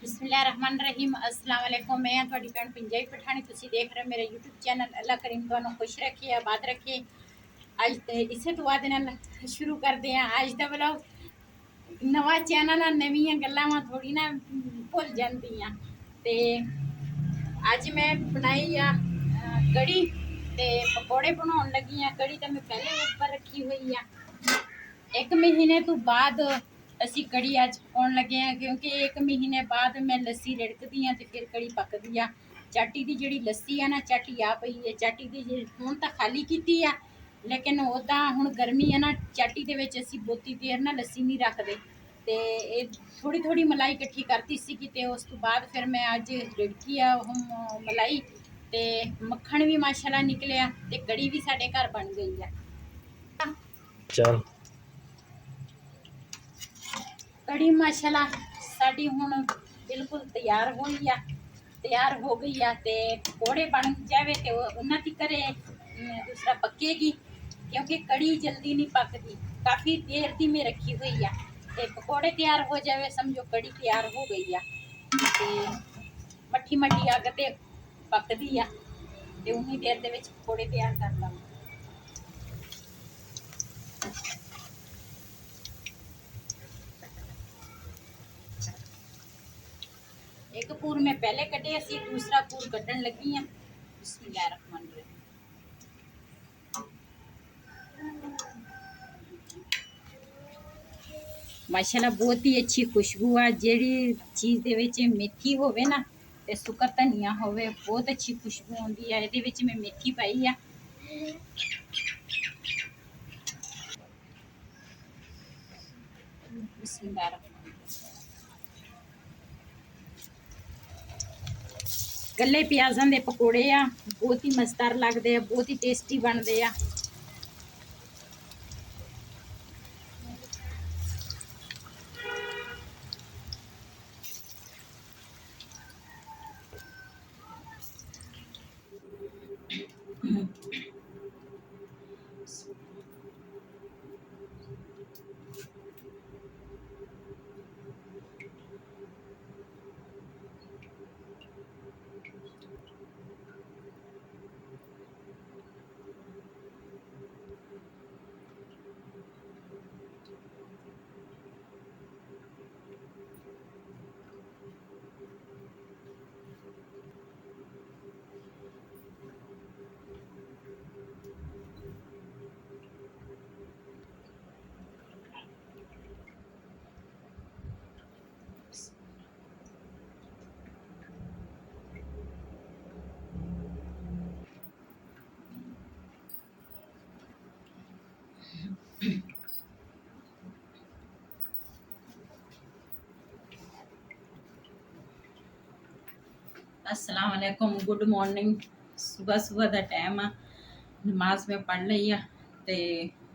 बिस्मिल्लाहिर्रहमानिर्रहीम अस्सलाम वालेकुम। मैं थोड़ी भैन पिंजाई पठानी, तुसी देख रहे हो मेरा यूट्यूब चैनल। अल्लाह करीम तुहानू खुश रखे, आबाद रखे। अज इसे दुआ दे नाल शुरू करते हैं अज दा ब्लॉग। नवा चैनल आ, नवीं गल्लां थोड़ी ना भुल जांदियां। ते अज मैं बनाई आ कड़ी ते पकौड़े बनाउण लगी आ। कड़ी तो मैं पहले ऊपर रखी हुई आ। एक महीने तो बाद असी कड़ी अज पकाउण लगे हैं, क्योंकि एक महीने बाद मैं लस्सी रिड़कदी हाँ तो फिर कड़ी पकदी आ। चाटी की जी लस्सी है ना, चाटी आ पई है। चाटी की हुण तो खाली की आ, लेकिन उदा हुण गर्मी है ना, चाटी दे विच असी बहुती देर ना लस्सी नहीं रखते। तो थोड़ी थोड़ी मलाई इकट्ठी करती सी कि उस तो बाद फिर मैं अज रिड़की आ मलाई। तो मक्खन भी माशाल्लाह निकलिया ते कड़ी भी साडे घर बन गई है। चल कड़ी माशाल्लाह साडी हुण बिल्कुल तैयार हो गई है, तैयार हो गई है। तो पकौड़े बन जाए तो उन्ना तिकर दूसरा पकेगी, क्योंकि कड़ी जल्दी नहीं पकती। काफ़ी देर की मैं रखी हुई है। तो पकौड़े तैयार हो जाए समझो कड़ी तैयार हो गई है। तो मट्ठी मट्ठी अग ते पकदी है, तो उन्नी देर के पकौड़े तैयार कर लवां। एक पूर मैं पहले कटे सी, दूसरा पूर कटन लगी हाँ। बिस्मिल्लाहिर्रहमानिर्रहीम। माशाल्लाह बहुत ही अच्छी खुशबू आ। जेड़ी चीज़ दे विच मेथी होवे ना ते सुक्का धनिया होवे, बहुत अच्छी खुशबू आउंदी है। इहदे विच मैं मेथी पाई है। बिस्मिल्लाहिर्रहमानिर्रहीम। कल्ले प्याज़ां दे पकौड़े आ, बहुत ही मज़ेदार लगदे आ, बहुत ही टेस्टी बनदे आ। अस्सलाम वालेकुम, गुड मॉर्निंग। सुबह सुबह का टाइम आ, नमाज मैं पढ़ ली आ। ते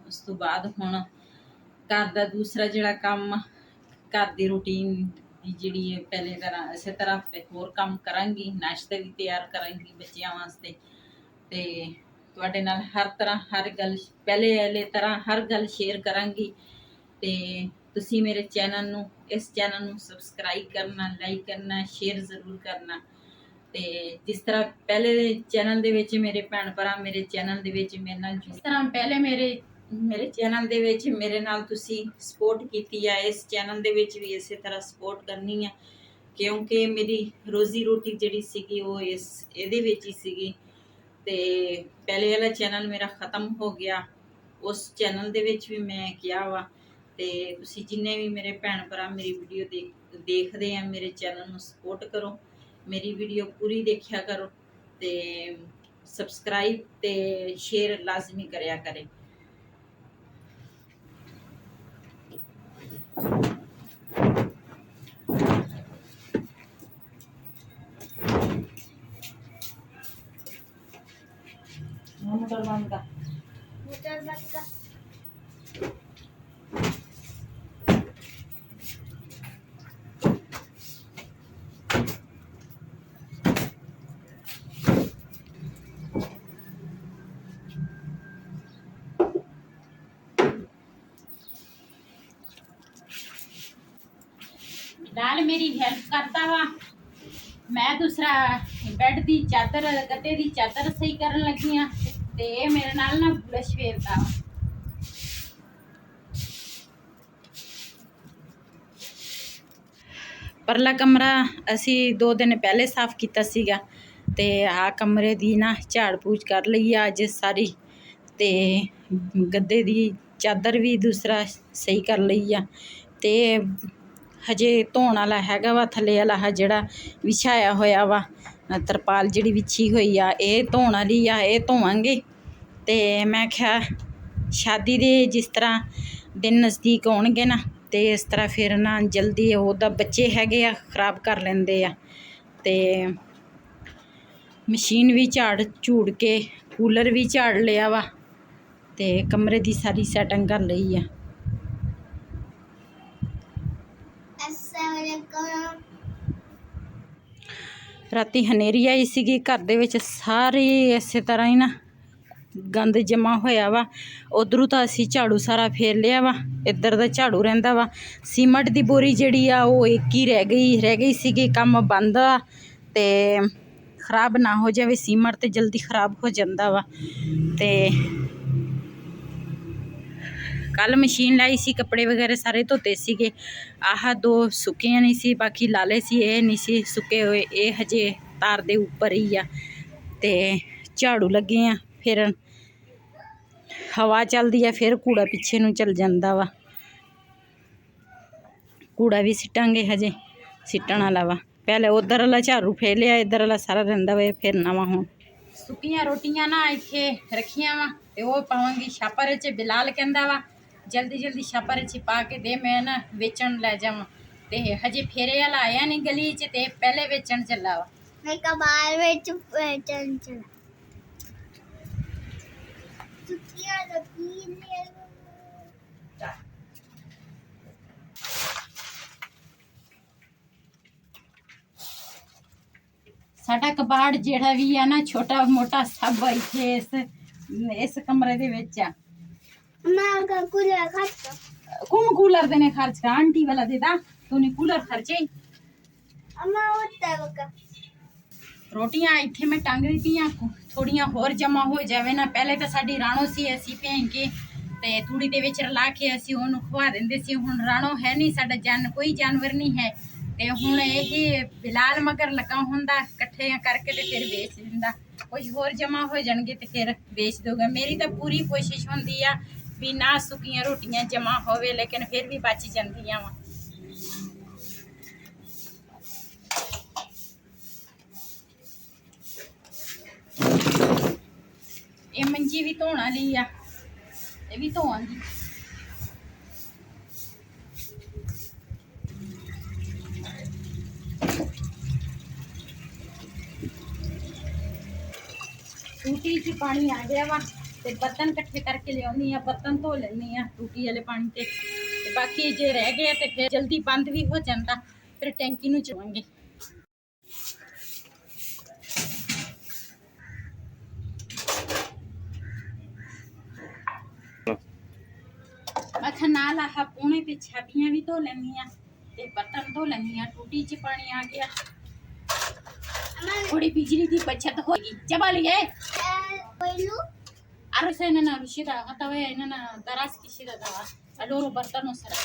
उस तो बाद हुण घर का दूसरा जिहड़ा काम, घर की रूटीन जिहड़ी है पहले तरह इस तरह होर काम करांगी। नाश्ते भी तैयार करांगी बच्चों वास्ते। ते तुहाडे नाल हर तरह हर गल पहले वाले तरह हर गल शेयर करांगी। ते तुसी मेरे चैनल नू, इस चैनल नू सबसक्राइब करना, लाइक करना, शेयर जरूर करना। ते जिस तरह पहले चैनल दे विच मेरे भैन भरा मेरे चैनल दे विच मेरे नाल जिस तरह पहले मेरे चैनल दे विच मेरे नाल तुसी सपोर्ट कीती है, इस चैनल दे विच भी इस तरह सपोर्ट करनी है। क्योंकि मेरी रोजी रोटी जिहड़ी सीगी वो इस इहदे विच ही सीगी। ते पहले वाला चैनल मेरा ख़त्म हो गया। उस चैनल दे विच भी मैं किया वा। ते तुसी जिन्ने भी मेरे भैन भरा मेरी वीडियो देखदे हैं, मेरे चैनल नू सपोर्ट करो, मेरी वीडियो पूरी देखा करो। ते सबसक्राइब ते शेयर लाजमी करया करें। मोटर बंद कर। बिलाल मेरी हेल्प करता वा। मैं दूसरा बेड की चादर गद्दे की चादर सही करन लगी हाँ ते ये मेरे नाल ना ब्रश फेरदा वा। परला कमरा असी 2 दिन पहले साफ किया सीगा ते आ कमरे दी ना झाड़ पूछ कर लई अज सारी ते गद्दे दी चादर भी दूसरा सही कर लई आ ते हजे धोण वाला हैगा वा थल्ले वाला जिहड़ा विछाया होया वा तरपाल जिहड़ी विछी हुई आ ये धोण वाली आ ये धोवांगे ते मैं आख्या शादी दे जिस तरह दिन नज़दीक आउणगे ना ते इस तरह फिर ना जल्दी ओहदा बच्चे हैगे आ खराब कर लेंदे आ ते मशीन भी झाड़ झूड़ के कूलर भी झाड़ लिया वा ते कमरे दी सारी सैटिंग कर लई आ। राती हनेरी आई सीगी घर दे विच सारी इस तरह ही ना गंद जमा होया वा। उधरों तो असी झाड़ू सारा फेर लिया वा इधर दा झाड़ू रहिंदा वा। सीमट दी बोरी जिहड़ी आ वो एक ही रह गई सीगी काम बंद आ ते खराब ना हो जाए सीमट ते जल्दी खराब हो जाता वा ते कल मशीन लाई सी कपड़े वगैरह सारे धोते सीगे आह 2 सुक्कियां नहीं सी बाकी लाले सी ये नहीं सी सुके हुए ये हजे तार दे उपर ही आ ते झाड़ू लगे आ फिर हवा चलती है फिर कूड़ा पिछे नूं चल जाता वा। कूड़ा भी सिटांगे हजे सिटण वाला वा पहले उधर वाला झाड़ू फेर लिया इधर वाला सारा रहिंदा वा फेरना वा। हुण सुक्कियां रोटियां ना इत्थे रखियां वा ते वो पावांगी छापर च। बिलाल कहंदा वा जल्दी जल्दी छापर च पा के दे मैं ना वेचण लै जावां ते हजे फेरे वाला आया नहीं गली च ते पहले वेचण चला वा। मैं कबाड़ विच वेचण चला सुक्कियां रोटियां साडा कबाड़ जेड़ा भी है ना छोटा मोटा सब इत्थे इस कमरे दे विच आ। कूलर खर्च कुम कूलर देने खर्च का आंटी वाला दे दा तूने कूलर खर्चे रोटियां इत्थे मैं टांग दी थोड़ियां होर जमा हो जावे ना। पहले तो साडी राणो सी असी भें के ते तूड़ी दे विच रला के असी ओनू खवा दिंदे सी। हुण राणो है नहीं साडा कोई जानवर नहीं है ते हुण ये बिलाल मगर लगा हुंदा इकट्ठे करके ते फिर बेच दिंदा। कुछ होर जमा हो जाणगे ते फिर बेच दोगा। मेरी तो पूरी कोशिश हुंदी आ भी ना सुक्कियां रोटियां जमा होवे लेकिन फिर भी बच जांदियां वा। ये मंजी भी धोण वाली आ ये भी धोवांगी। टूटी च पानी आ गया वा ते बर्तन इकट्ठे करके लिया बर्तन धो लेनी आ टूटी वाले पानी ते बाकी जे रह गए तो फिर जल्दी बंद भी हो जाता फिर टैंकी नूं चवांगे। अच्छा नाल आह पूणे ते छाबियां भी धो लैनी आ ते बर्तन धो लैनी आ। टूटी च पानी आ गया थोड़ी बिजली की बचत होगी। चबालिए अरे से ना रुशिदा हतावे ना दरास किसिदा दवा अलोरो बर्तनों सरा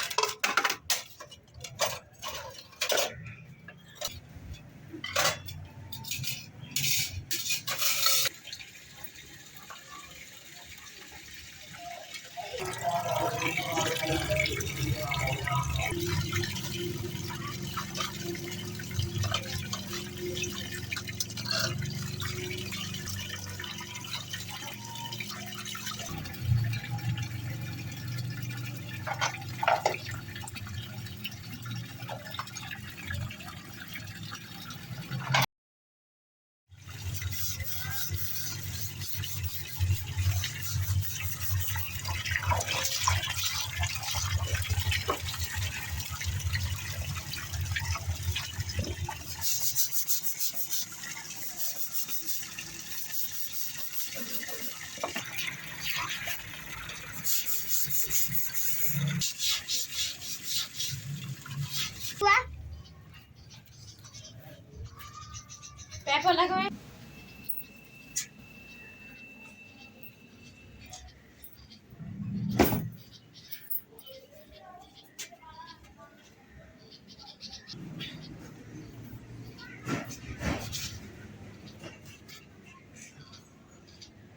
कैफो लगवाए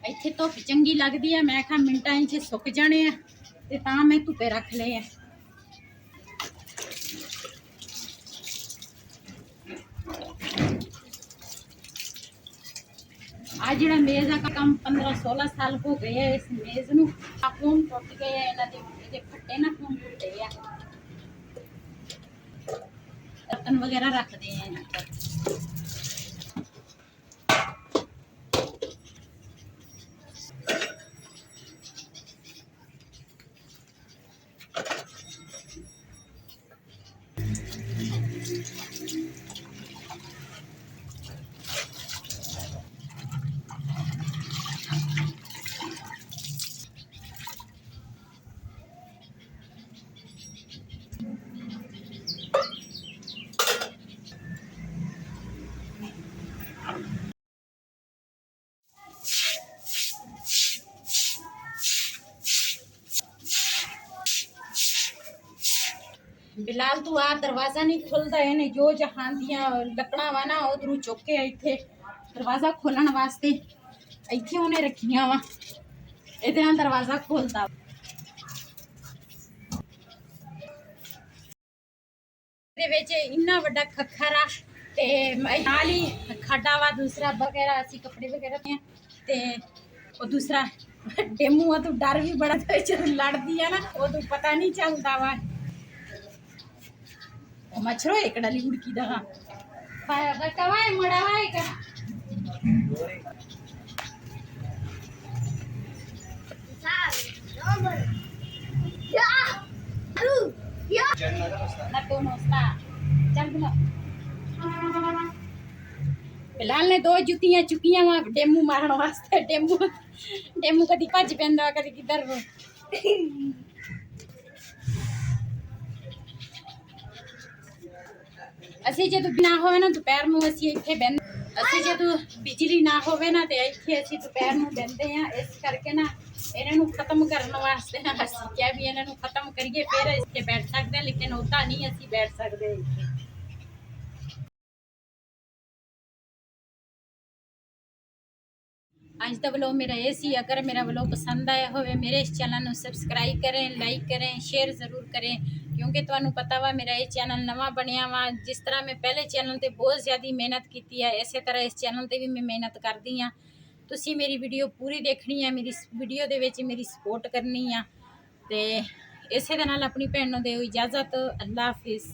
ਇੱਥੇ ਧੁੱਪ ਚੰਗੀ ਲੱਗਦੀ ਆ ਮੈਂ ਕਿਹਾ ਮਿੰਟਾਂ 'ਚ ਸੁੱਕ ਜਾਣੇ ਆ ਤੇ ਤਾਂ ਮੈਂ ਧੁੱਪੇ ਰੱਖ ਲਏ ਆ ਆ ਜਿਹੜਾ ਮੇਜ਼ ਦਾ ਕੰਮ 15-16 ਸਾਲ ਹੋ ਗਏ ਆ ਇਸ ਮੇਜ਼ ਨੂੰ ਖੂਨ ਟੁੱਟ ਗਏ ਆ ਇਹਨਾਂ ਦੇ ਇਹਦੇ ਫੱਟੇ ਨਾ ਖੂਨ ਟੁੱਟੇ ਆ ਬਰਤਨ ਵਗੈਰਾ ਰੱਖਦੇ ਆ ਇਹਨਾਂ ਪਰ बिलाल तू आ दरवाजा नहीं खुलता है जो जहां दियां लकड़ा वा ना उधरों चुक के इत्थे दरवाजा खोलण वास्ते इत्थे उन्हें रखियां वा इहदे नाल दरवाजा खोलता दे विच इन्ना वड्डा खखर आ ते नाल ही खड्डा वा दूसरा वगैरह असी कपड़े वगैरह ते और दूसरा डेमू आ तो डर भी बड़ा लड़दी है ना वो तो पता नहीं चलता वा मच्छरो एक डाली उड़की दगा कवाए मड़ावाए का ना तो नोस्ता चल बिला बिलाल ने 2 जुतियां चुकियां वहां डेमू मारन वास्ते डेमू कदी भज पैंदा कदी किधर ਅਸੀਂ ਜਦੋਂ ਨਾ ਹੋਵੇ ਨਾ ਦੁਪਹਿਰ ਨੂੰ ਅਸੀਂ ਇੱਥੇ ਬੈਠ ਅਸੀਂ ਜਦੋਂ ਬਿਜਲੀ ਨਾ ਹੋਵੇ ਨਾ ਤੇ ਇੱਥੇ ਅਸੀਂ ਦੁਪਹਿਰ ਨੂੰ ਬੈਠਦੇ ਆ ਇਸ ਕਰਕੇ ਨਾ ਇਹਨਾਂ ਨੂੰ ਖਤਮ ਕਰਨ ਵਾਸਤੇ ਨਾ ਅਸੀਂ ਕਿਹਾ ਵੀ ਇਹਨਾਂ ਨੂੰ ਖਤਮ ਕਰੀਏ ਫਿਰ ਇੱਥੇ ਬੈਠ ਸਕਦੇ ਲੇਕਿਨ ਉਦਾਂ ਨਹੀਂ ਅਸੀਂ ਬੈਠ ਸਕਦੇ ਇੱਥੇ ਅੱਜ ਦਾ ਵਲੋਗ ਮੇਰਾ ਇਹ ਸੀ ਅਗਰ ਮੇਰਾ ਵਲੋਗ ਪਸੰਦ ਆਇਆ ਹੋਵੇ ਮੇਰੇ ਇਸ ਚੈਨਲ ਨੂੰ ਸਬਸਕ੍ਰਾਈਬ ਕरें ਲਾਈਕ करें शेयर ज़रूर करें क्योंकि ਤੁਹਾਨੂੰ ਪਤਾ ਵਾ ਮੇਰਾ ਇਹ ਚੈਨਲ ਨਵਾਂ ਬਣਿਆ ਵਾ ਜਿਸ ਤਰ੍ਹਾਂ ਮੈਂ ਪਹਿਲੇ ਚੈਨਲ ਤੇ ਬਹੁਤ ਜ਼ਿਆਦਾ ਮਿਹਨਤ ਕੀਤੀ ਹੈ ਇਸੇ ਤਰ੍ਹਾਂ ਇਸ ਚੈਨਲ ਤੇ ਵੀ ਮੈਂ ਮਿਹਨਤ ਕਰਦੀ ਆ ਤੁਸੀਂ ਮੇਰੀ ਵੀਡੀਓ ਪੂਰੀ ਦੇਖਣੀ ਹੈ ਮੇਰੀ ਵੀਡੀਓ ਦੇ ਵਿੱਚ ਮੇਰੀ ਸਪੋਰਟ ਕਰਨੀ ਆ ਤੇ ਇਸੇ ਦੇ ਨਾਲ ਆਪਣੀ ਭੈਣ ਨੂੰ ਦਿਓ ਇਜਾਜ਼ਤ ਅੱਲਾ ਹਾਫਿਜ਼।